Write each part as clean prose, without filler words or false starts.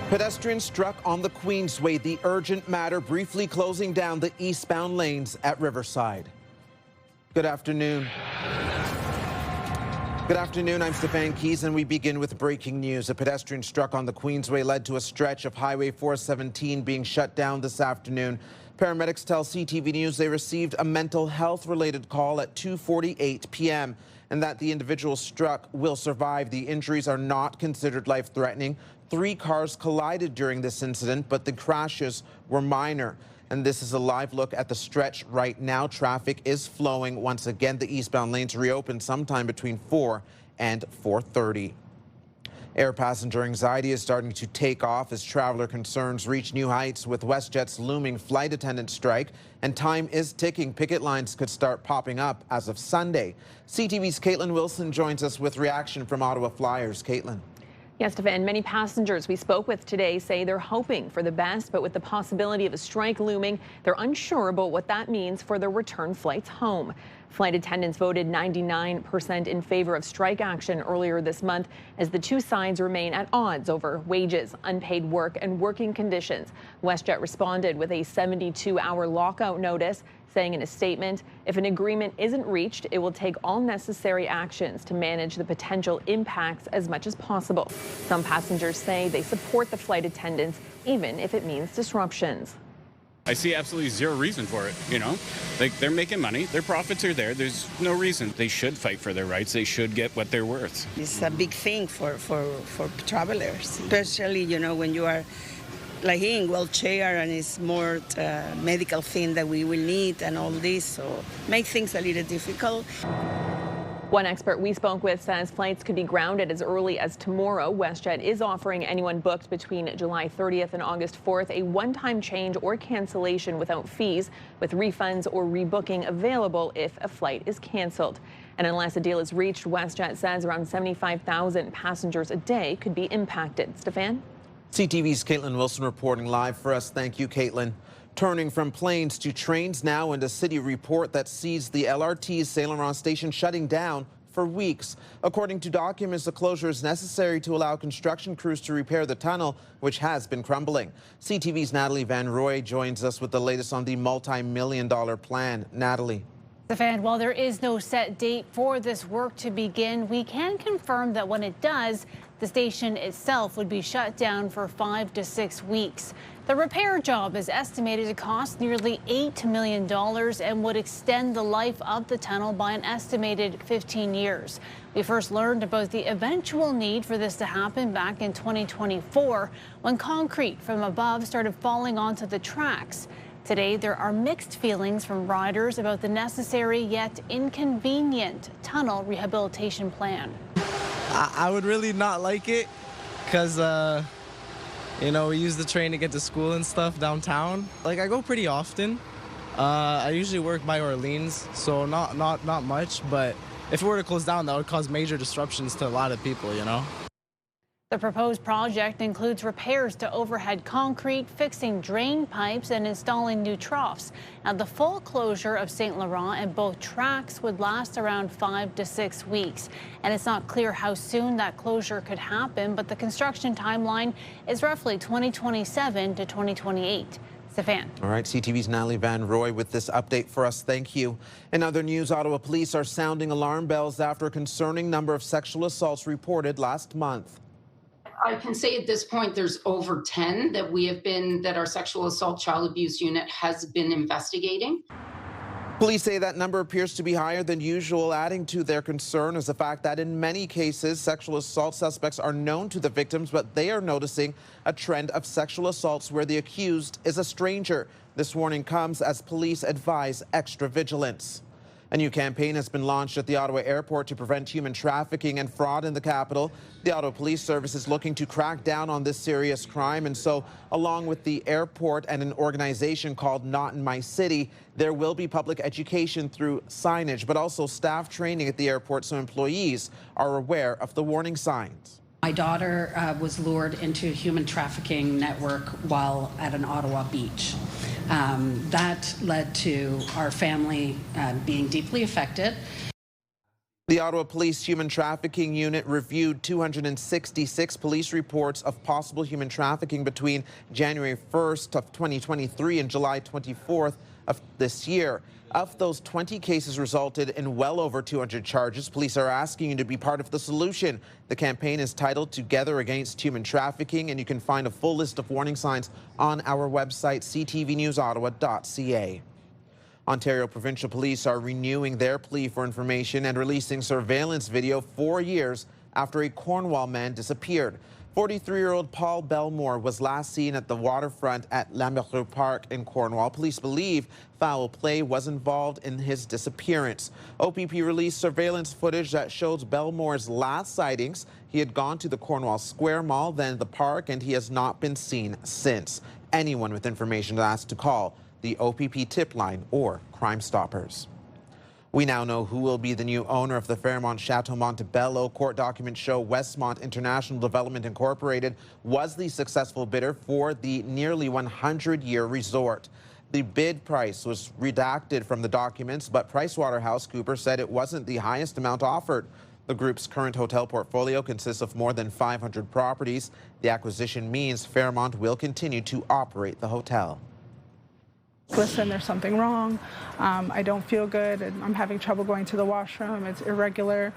Pedestrian struck on the Queensway, the urgent matter briefly closing down the eastbound lanes at Riverside. Good afternoon. Good afternoon, I'm Stefan Keys, and we begin with breaking news. A pedestrian struck on the Queensway led to a stretch of Highway 417 being shut down this afternoon. Paramedics tell CTV News they received a mental health-related call at 2:48 p.m. and that the individual struck will survive. The injuries are not considered life-threatening. 3 cars collided during this incident, but the crashes were minor. And this is a live look at the stretch right now. Traffic is flowing. Once again, the eastbound lanes reopen sometime between 4 and 4:30. Air passenger anxiety is starting to take off as traveler concerns reach new heights with WestJet's looming flight attendant strike, and time is ticking. Picket lines could start popping up as of Sunday. CTV's Katelyn Wilson joins us with reaction from Ottawa Flyers. Katelyn. Yes, Stefan, many passengers we spoke with today say they're hoping for the best, but with the possibility of a strike looming, they're unsure about what that means for their return flights home. Flight attendants voted 99% in favor of strike action earlier this month as the two sides remain at odds over wages, unpaid work, and working conditions. WestJet responded with a 72-hour lockout notice, saying in a statement, if an agreement isn't reached, it will take all necessary actions to manage the potential impacts as much as possible. Some passengers say they support the flight attendants, even if it means disruptions. I see absolutely zero reason for it, you know? Like, they're making money, their profits are there, there's no reason. They should fight for their rights, they should get what they're worth. It's a big thing for travelers, especially, you know, when you are like in wheelchair and it's more medical thing that we will need and all this, so make things a little difficult. One expert we spoke with says flights could be grounded as early as tomorrow. WestJet is offering anyone booked between July 30th and August 4th a one-time change or cancellation without fees, with refunds or rebooking available if a flight is canceled. And unless a deal is reached, WestJet says around 75,000 passengers a day could be impacted. Stefan? CTV's Katelyn Wilson reporting live for us. Thank you, Katelyn. Turning from planes to trains now, and a city report that sees the LRT's Saint Laurent station shutting down for weeks. According to documents, the closure is necessary to allow construction crews to repair the tunnel, which has been crumbling. CTV's Natalie Van Rooy joins us with the latest on the multi-million-dollar plan. Natalie. Stefan, while there is no set date for this work to begin, we can confirm that when it does, the station itself would be shut down for 5 to 6 weeks. The repair job is estimated to cost nearly $8 million and would extend the life of the tunnel by an estimated 15 years. We first learned about the eventual need for this to happen back in 2024 when concrete from above started falling onto the tracks. Today, there are mixed feelings from riders about the necessary yet inconvenient tunnel rehabilitation plan. I would really not like it because, you know, we use the train to get to school and stuff downtown. Like, I go pretty often. I usually work by Orleans, so not much. But if it were to close down, that would cause major disruptions to a lot of people, you know. The proposed project includes repairs to overhead concrete, fixing drain pipes, and installing new troughs. Now, the full closure of Saint Laurent and both tracks would last around 5 to 6 weeks. And it's not clear how soon that closure could happen, but the construction timeline is roughly 2027 to 2028. Stefan. All right, CTV's Natalie Van Rooy with this update for us. Thank you. In other news, Ottawa police are sounding alarm bells after a concerning number of sexual assaults reported last month. I can say at this point there's over 10 that our sexual assault child abuse unit has been investigating. Police say that number appears to be higher than usual. Adding to their concern is the fact that in many cases, sexual assault suspects are known to the victims, but they are noticing a trend of sexual assaults where the accused is a stranger. This warning comes as police advise extra vigilance. A new campaign has been launched at the Ottawa Airport to prevent human trafficking and fraud in the capital. The Ottawa Police Service is looking to crack down on this serious crime, and so, along with the airport and an organization called Not in My City, there will be public education through signage, but also staff training at the airport so employees are aware of the warning signs. My daughter was lured into a human trafficking network while at an Ottawa beach. That led to our family being deeply affected. The Ottawa Police Human Trafficking Unit reviewed 266 police reports of possible human trafficking between January 1st of 2023 and July 24th of this year. Of those, 20 cases resulted in well over 200 charges. Police are asking you to be part of the solution. The campaign is titled Together Against Human Trafficking, and you can find a full list of warning signs on our website, ctvnewsottawa.ca. Ontario Provincial Police are renewing their plea for information and releasing surveillance video 4 years after a Cornwall man disappeared. 43-year-old Paul Belmore was last seen at the waterfront at Lamereux Park in Cornwall. Police believe foul play was involved in his disappearance. OPP released surveillance footage that shows Belmore's last sightings. He had gone to the Cornwall Square Mall, then the park, and he has not been seen since. Anyone with information is asked to call the OPP tip line or Crime Stoppers. We now know who will be the new owner of the Fairmont Le Château Montebello. Court documents show Westmont International Development Incorporated was the successful bidder for the nearly 100-year resort. The bid price was redacted from the documents, but PricewaterhouseCoopers said it wasn't the highest amount offered. The group's current hotel portfolio consists of more than 500 properties. The acquisition means Fairmont will continue to operate the hotel. Listen, there's something wrong. I don't feel good, and I'm having trouble going to the washroom. It's irregular.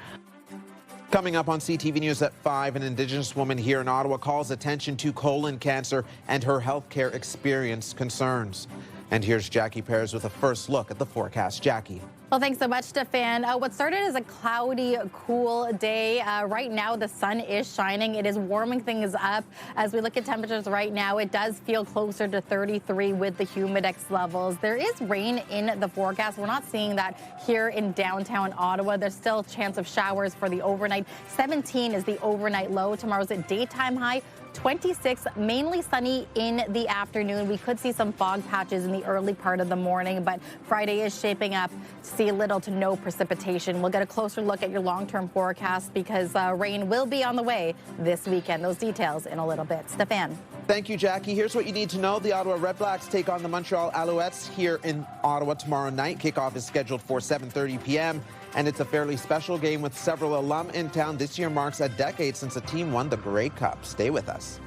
Coming up on CTV News at 5, an Indigenous woman here in Ottawa calls attention to colon cancer and her healthcare experience concerns. And here's Jackie Perez with a first look at the forecast. Jackie. Well, thanks so much, Stefan. What started as a cloudy, cool day, right now the sun is shining. It is warming things up. As we look at temperatures right now, it does feel closer to 33 with the humidex levels. There is rain in the forecast. We're not seeing that here in downtown Ottawa. There's still a chance of showers for the overnight. 17 is the overnight low. Tomorrow's a daytime high. 26, mainly sunny in the afternoon. We could see some fog patches in the early part of the morning, but Friday is shaping up to see little to no precipitation. We'll get a closer look at your long-term forecast because rain will be on the way this weekend. Those details in a little bit. Stefan. Thank you, Jackie. Here's what you need to know. The Ottawa Redblacks take on the Montreal Alouettes here in Ottawa tomorrow night. Kickoff is scheduled for 7:30 p.m. And it's a fairly special game with several alum in town. This year marks a decade since the team won the Grey Cup. Stay with us.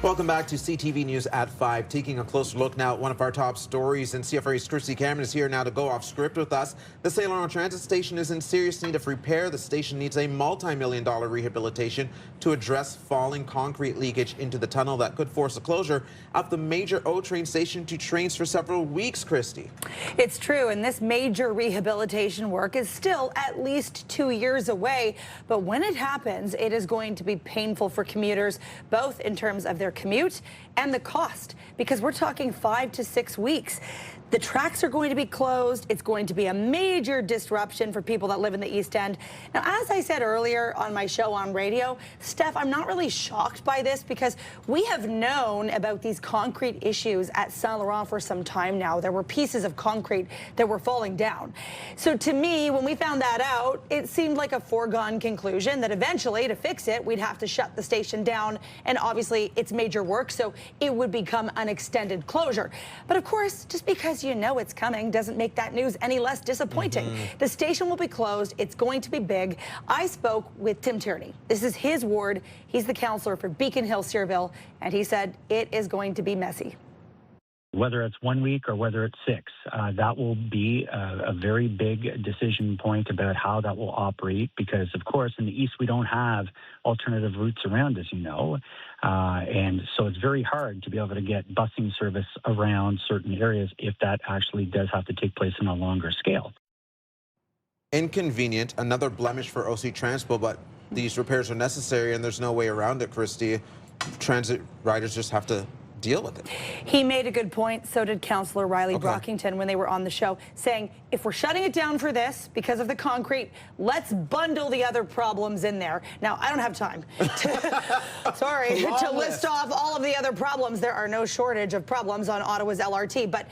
Welcome back to CTV News at 5. Taking a closer look now at one of our top stories, and CFRA's Christy Cameron is here now to go off script with us. The St. Laurent Transit Station is in serious need of repair. The station needs a multi-million-dollar rehabilitation to address falling concrete leakage into the tunnel that could force a closure of the major O train station to trains for several weeks, Christy. It's true, and this major rehabilitation work is still at least 2 years away. But when it happens, it is going to be painful for commuters, both in terms of their commute and the cost, because we're talking 5 to 6 weeks. The tracks are going to be closed. It's going to be a major disruption for people that live in the East End. Now, as I said earlier on my show on radio, Steph, I'm not really shocked by this because we have known about these concrete issues at Saint Laurent for some time now. There were pieces of concrete that were falling down. So to me, when we found that out, it seemed like a foregone conclusion that eventually, to fix it, we'd have to shut the station down. And obviously, it's major work, so it would become an extended closure. But of course, just because you know it's coming doesn't make that news any less disappointing. The station will be closed. It's going to be big. I spoke with Tim Tierney. This is his ward. He's the councillor for Beacon Hill, Searville, and he said it is going to be messy. Whether it's 1 week or whether it's 6, that will be a very big decision point about how that will operate because, of course, in the East, we don't have alternative routes around, as you know. And so it's very hard to be able to get busing service around certain areas if that actually does have to take place on a longer scale. Inconvenient, another blemish for OC Transpo, but these repairs are necessary and there's no way around it, Christy. Transit riders just have to deal with it. He made a good point. So did Councillor Riley Brockington when they were on the show, saying if we're shutting it down for this because of the concrete, let's bundle the other problems in there. Now, I don't have time to list off all of the other problems. There are no shortage of problems on Ottawa's LRT, but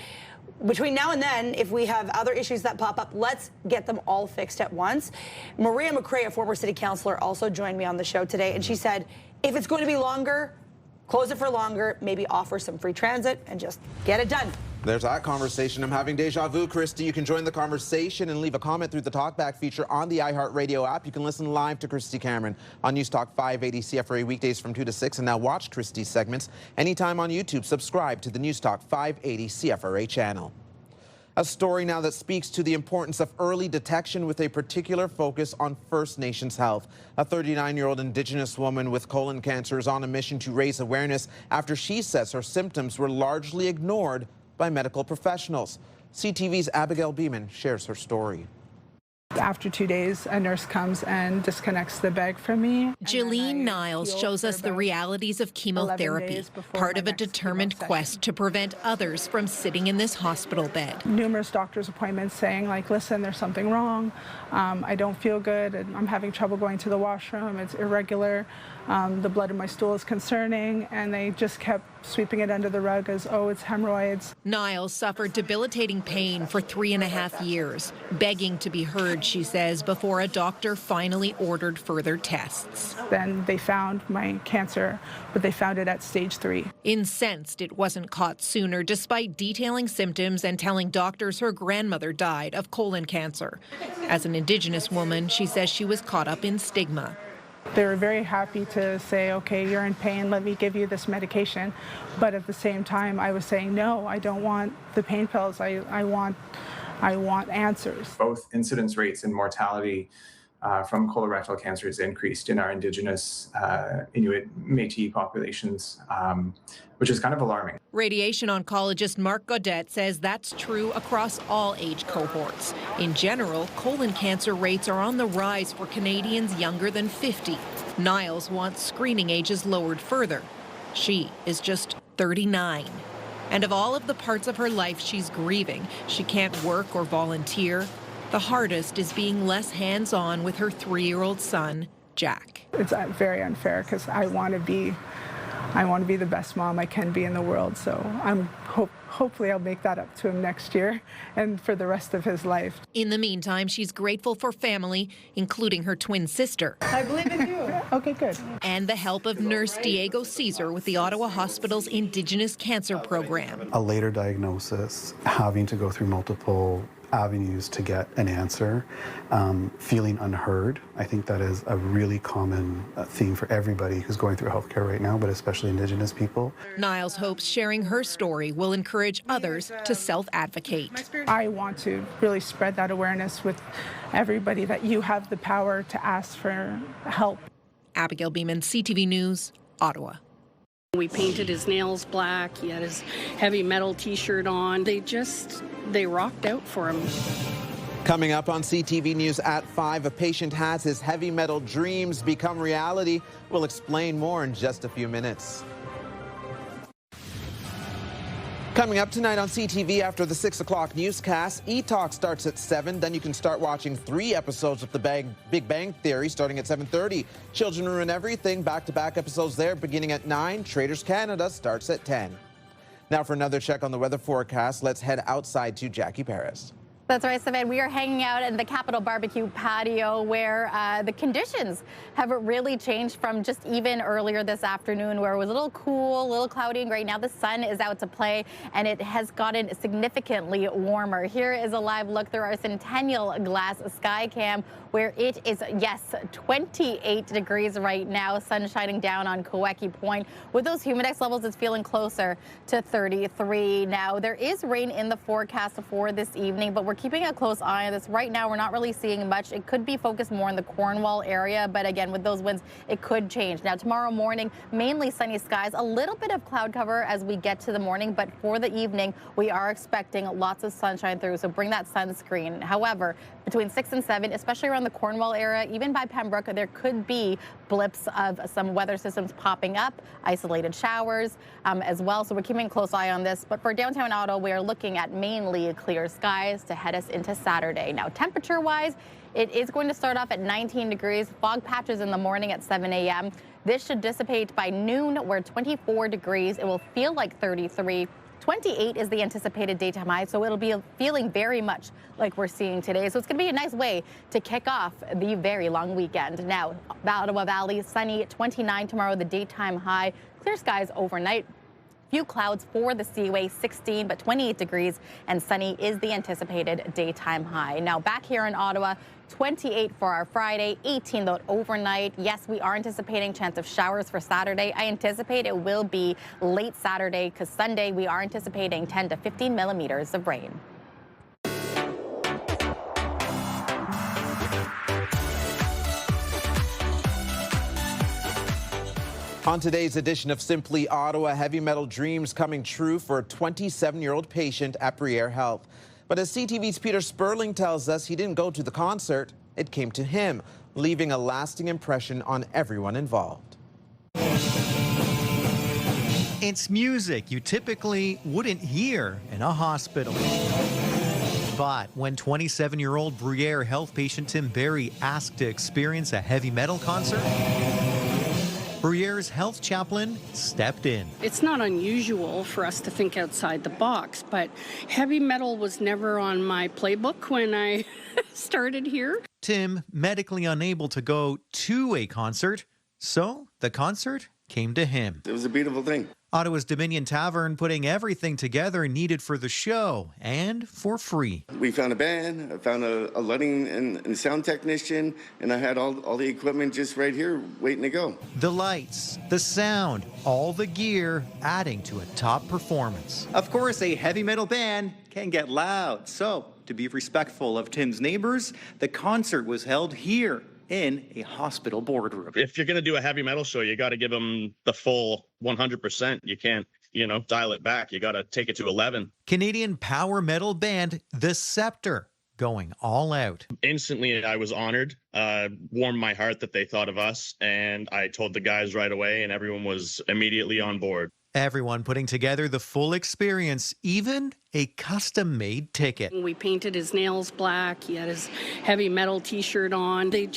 between now and then, if we have other issues that pop up, let's get them all fixed at once. Maria McRae, a former city councillor, also joined me on the show today, and she said, if it's going to be longer, close it for longer, maybe offer some free transit and just get it done. There's that conversation. I'm having deja vu, Christy. You can join the conversation and leave a comment through the Talkback feature on the iHeartRadio app. You can listen live to Christy Cameron on News Talk 580 CFRA weekdays from 2 to 6. And now watch Christy's segments anytime on YouTube. Subscribe to the News Talk 580 CFRA channel. A story now that speaks to the importance of early detection with a particular focus on First Nations health. A 39-year-old Indigenous woman with colon cancer is on a mission to raise awareness after she says her symptoms were largely ignored by medical professionals. CTV's Abigail Beeman shares her story. After 2 days, a nurse comes and disconnects the bag from me. Jillian Niles shows us the realities of chemotherapy, part of a determined quest to prevent others from sitting in this hospital bed. Numerous doctor's appointments saying, like, listen, there's something wrong. I don't feel good. I'm having trouble going to the washroom. It's irregular. The blood in my stool is concerning. And they just kept sweeping it under the rug as, oh, it's hemorrhoids. Niles suffered debilitating pain for 3.5 years, begging to be heard, she says, before a doctor finally ordered further tests. Then they found my cancer, but they found it at stage 3. Incensed it wasn't caught sooner, despite detailing symptoms and telling doctors her grandmother died of colon cancer. As an Indigenous woman, she says she was caught up in stigma. They were very happy to say, okay, you're in pain, let me give you this medication. But at the same time, I was saying, no, I don't want the pain pills. I want answers. Both incidence rates and mortality from colorectal cancer has increased in our Indigenous Inuit Métis populations, which is kind of alarming. Radiation oncologist Mark Godet says that's true across all age cohorts. In general, colon cancer rates are on the rise for Canadians younger than 50. Niles wants screening ages lowered further. She is just 39. And of all of the parts of her life she's grieving, she can't work or volunteer. The hardest is being less hands-on with her 3-year-old son, Jack. It's very unfair because I want to be the best mom I can be in the world. So hopefully I'll make that up to him next year and for the rest of his life. In the meantime, she's grateful for family, including her twin sister. I believe in you. Okay, good. And the help of nurse Diego Caesar with the Ottawa Hospital's Indigenous Cancer Program. A later diagnosis, having to go through multiple avenues to get an answer, feeling unheard. I think that is a really common theme for everybody who's going through healthcare right now, but especially Indigenous people. Niles hopes sharing her story will encourage others to self-advocate. I want to really spread that awareness with everybody that you have the power to ask for help. Abigail Beeman, CTV News, Ottawa. We painted his nails black. He had his heavy metal t-shirt on. They rocked out for him. Coming up on CTV News at 5, a patient has his heavy metal dreams become reality. We'll explain more in just a few minutes. Coming up tonight on CTV after the 6 o'clock newscast, E-Talk starts at 7. Then you can start watching 3 episodes of The Big Bang Theory starting at 7:30. Children Ruin Everything, back-to-back episodes there beginning at 9. Traders Canada starts at 10. Now for another check on the weather forecast, let's head outside to Jackie Paris. That's right, Stefan. We are hanging out in the Capitol Barbecue patio where the conditions have really changed from just even earlier this afternoon where it was a little cool, a little cloudy and gray. Now the sun is out to play and it has gotten significantly warmer. Here is a live look through our Centennial Glass Sky Cam where it is, yes, 28 degrees right now, sun shining down on Kaweki Point. With those humidex levels, it's feeling closer to 33 now. There is rain in the forecast for this evening, but we're we're keeping a close eye on this. Right now, we're not really seeing much. It could be focused more in the Cornwall area, but again, with those winds, it could change. Now, tomorrow morning, mainly sunny skies, a little bit of cloud cover as we get to the morning, but for the evening, we are expecting lots of sunshine through, so bring that sunscreen. However, between 6 and 7, especially around the Cornwall area, even by Pembroke, there could be blips of some weather systems popping up, isolated showers as well. So we're keeping a close eye on this. But for downtown Ottawa, we are looking at mainly clear skies to head us into Saturday. Now, temperature-wise, it is going to start off at 19 degrees, fog patches in the morning at 7 a.m. This should dissipate by noon. We're 24 degrees. It will feel like 33. 28 is the anticipated daytime high, so it'll be feeling very much like we're seeing today. So it's going to be a nice way to kick off the very long weekend. Now, Ottawa Valley, sunny, 29 tomorrow, the daytime high. Clear skies overnight. Few clouds for the Seaway, 16, but 28 degrees, and sunny is the anticipated daytime high. Now, back here in Ottawa, 28 for our Friday, 18 though overnight. Yes, we are anticipating chance of showers for Saturday. I anticipate it will be late Saturday because Sunday we are anticipating 10 to 15 millimeters of rain. On today's edition of Simply Ottawa, heavy metal dreams coming true for a 27-year-old patient at Briere Health. But as CTV's Peter Sperling tells us, he didn't go to the concert. It came to him, leaving a lasting impression on everyone involved. It's music you typically wouldn't hear in a hospital. But when 27-year-old Briere Health patient Tim Barry asked to experience a heavy metal concert, Briere's health chaplain stepped in. It's not unusual for us to think outside the box, but heavy metal was never on my playbook when I started here. Tim, medically unable to go to a concert, so the concert came to him. It was a beautiful thing. Ottawa's Dominion Tavern putting everything together needed for the show, and for free. We found a band, I found a lighting and sound technician, and I had all the equipment just right here waiting to go. The lights, the sound, all the gear adding to a top performance. Of course, a heavy metal band can get loud, so to be respectful of Tim's neighbors, the concert was held here in a hospital boardroom. If you're going to do a heavy metal show, you got to give them the full 100%. You can't, dial it back. You got to take it to 11. Canadian power metal band The Scepter going all out. Instantly, I was honored, warmed my heart that they thought of us, and I told the guys right away, and everyone was immediately on board. Everyone putting together the full experience, even a custom-made ticket. We painted his nails black. He had his heavy metal t-shirt on. They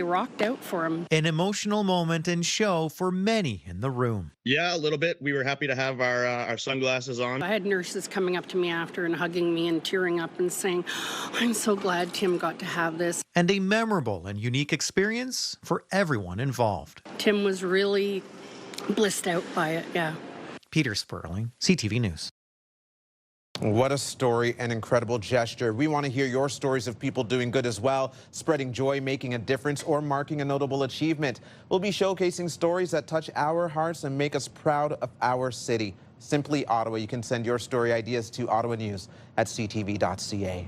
rocked out for him. An emotional moment and show for many in the room. Yeah, a little bit. We were happy to have our sunglasses on. I had nurses coming up to me after and hugging me and tearing up and saying, I'm so glad Tim got to have this. And a memorable and unique experience for everyone involved. Tim was really blissed out by it, yeah. Peter Sperling, CTV News. What a story and incredible gesture. We want to hear your stories of people doing good as well, spreading joy, making a difference, or marking a notable achievement. We'll be showcasing stories that touch our hearts and make us proud of our city. Simply Ottawa. You can send your story ideas to ottawanews@ctv.ca.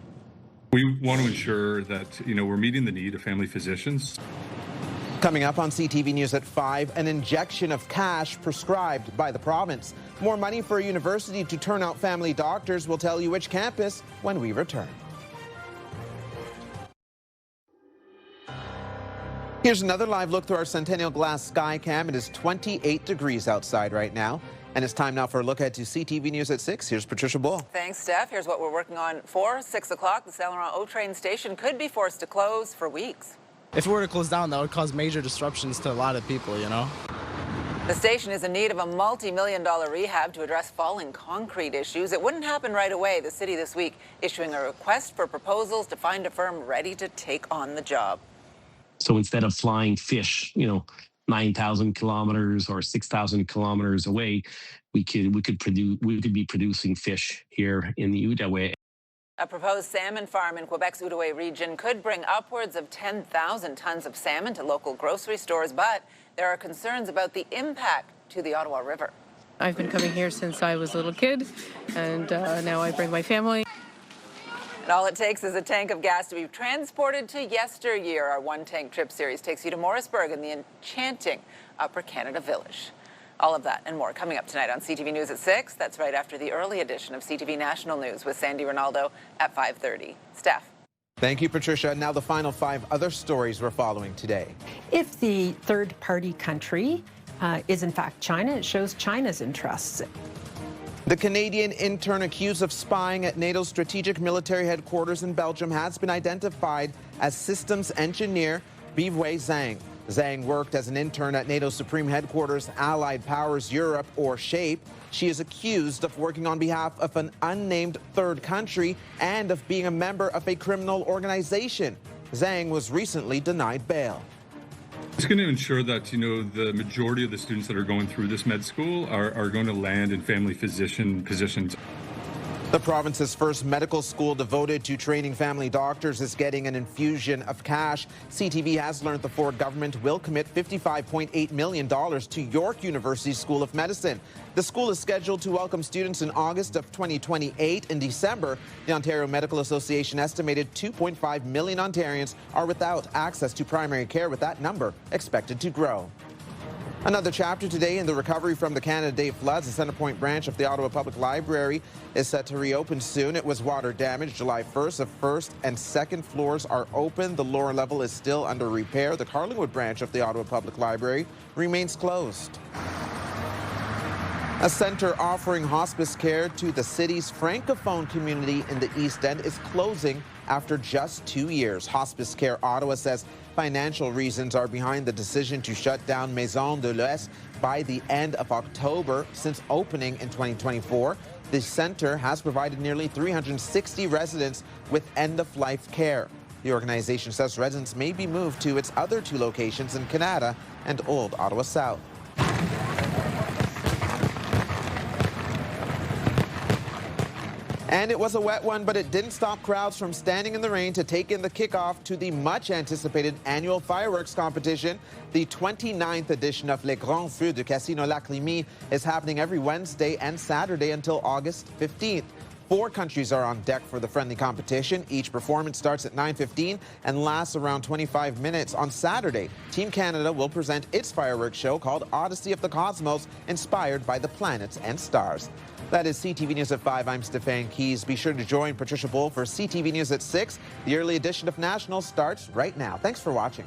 We want to ensure that, we're meeting the need of family physicians. Coming up on CTV News at 5, an injection of cash prescribed by the province. More money for a university to turn out family doctors. We'll tell you which campus when we return. Here's another live look through our Centennial Glass sky cam. It is 28 degrees outside right now. And it's time now for a look ahead to CTV News at 6. Here's Patricia Bull. Thanks, Steph. Here's what we're working on for 6 o'clock. The Saint Laurent O train station could be forced to close for weeks. If it were to close down, that would cause major disruptions to a lot of people, The station is in need of a multi-million-dollar rehab to address falling concrete issues. It wouldn't happen right away. The city this week issuing a request for proposals to find a firm ready to take on the job. So instead of flying fish, 9,000 kilometers or 6,000 kilometers away, we could be producing fish here in the Outaouais. A proposed salmon farm in Quebec's Outaouais region could bring upwards of 10,000 tons of salmon to local grocery stores, but there are concerns about the impact to the Ottawa River. I've been coming here since I was a little kid, and now I bring my family. And all it takes is a tank of gas to be transported to yesteryear. Our one-tank trip series takes you to Morrisburg and the enchanting Upper Canada Village. All of that and more coming up tonight on CTV News at 6. That's right after the early edition of CTV National News with Sandy Ronaldo at 5:30. Steph. Thank you, Patricia. Now the final 5 other stories we're following today. If the third-party country is in fact China, it shows China's interests. The Canadian intern accused of spying at NATO's strategic military headquarters in Belgium has been identified as systems engineer Bivouet Zhang. Zhang worked as an intern at NATO's Supreme Headquarters, Allied Powers Europe, or SHAPE. She is accused of working on behalf of an unnamed third country and of being a member of a criminal organization. Zhang was recently denied bail. It's going to ensure that, you know, the majority of the students that are going through this med school are going to land in family physician positions. The province's first medical school devoted to training family doctors is getting an infusion of cash. CTV has learned the Ford government will commit $55.8 million to York University School of Medicine. The school is scheduled to welcome students in August of 2028. In December, the Ontario Medical Association estimated 2.5 million Ontarians are without access to primary care, with that number expected to grow. Another chapter today in the recovery from the Canada Day floods. The Centrepoint branch of the Ottawa Public Library is set to reopen soon. It was water damaged July 1st. The first and second floors are open. The lower level is still under repair. The Carlingwood branch of the Ottawa Public Library remains closed. A centre offering hospice care to the city's francophone community in the East End is closing after just 2 years. Hospice Care Ottawa says financial reasons are behind the decision to shut down Maison de l'Ouest by the end of October. Since opening in 2024, the centre has provided nearly 360 residents with end-of-life care. The organization says residents may be moved to its other 2 locations in Canada and Old Ottawa South. And it was a wet one, but it didn't stop crowds from standing in the rain to take in the kickoff to the much-anticipated annual fireworks competition. The 29th edition of Les Grands Feux de Casino Lac Limie is happening every Wednesday and Saturday until August 15th. 4 countries are on deck for the friendly competition. Each performance starts at 9:15 and lasts around 25 minutes. On Saturday, Team Canada will present its fireworks show called Odyssey of the Cosmos, inspired by the planets and stars. That is CTV News at 5. I'm Stefan Keys. Be sure to join Patricia Bull for CTV News at 6. The early edition of National starts right now. Thanks for watching.